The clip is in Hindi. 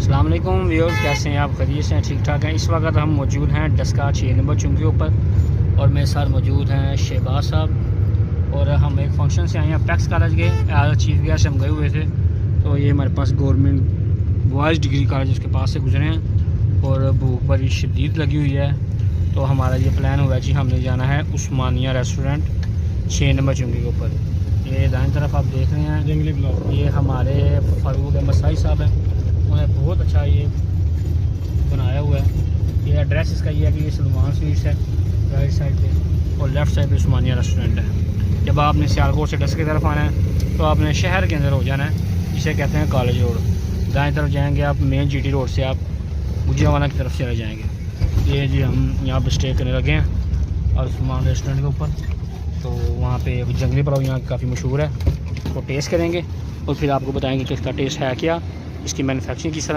अस्सलाम वालेकुम व्यूअर्स, कैसे हैं आप? खैरियत से हैं? ठीक ठाक हैं। इस वक्त हम मौजूद हैं डस्कः 6 नंबर चौक के ऊपर और मेरे साथ मौजूद हैं शहबाज साहब। और हम एक फंक्शन से आए हैं पैक्स कॉलेज के, एज चीफ गेस्ट हम गए हुए थे। तो ये हमारे पास गवर्नमेंट बॉयज़ डिग्री कॉलेज उसके पास से गुजरे हैं और भूख बड़ी शदीद लगी हुई है। तो हमारा ये प्लान हुआ जी, हमने जाना है उस्मानिया रेस्टोरेंट 6 नंबर चौकी के ऊपर। ये दाएं तरफ आप देख रहे हैं जंगली ब्लॉक, ये हमारे फारूक मसाई साहब हैं, उन्होंने बहुत अच्छा ये बनाया हुआ है। ये एड्रेस इसका ये है कि ये सलमान स्वीट्स है राइट साइड पे और लेफ़्ट साइड पे उस्मानिया रेस्टोरेंट है। जब आपने सियालकोट से डस्के की तरफ आना है तो आपने शहर के अंदर हो जाना है, जिसे कहते हैं कॉलेज रोड। दाएं तरफ जाएंगे आप, मेन GT रोड से आप गुजरावाला की तरफ चले जाएंगे। ये जी हम यहाँ पर स्टे करने लगे हैं और उस्मान रेस्टोरेंट के ऊपर। तो वहाँ पे जंगली पुलाव यहाँ काफ़ी मशहूर है, वो टेस्ट करेंगे और फिर आपको बताएंगे कि इसका टेस्ट है क्या, इसकी मैन्युफैक्चरिंग किस तरह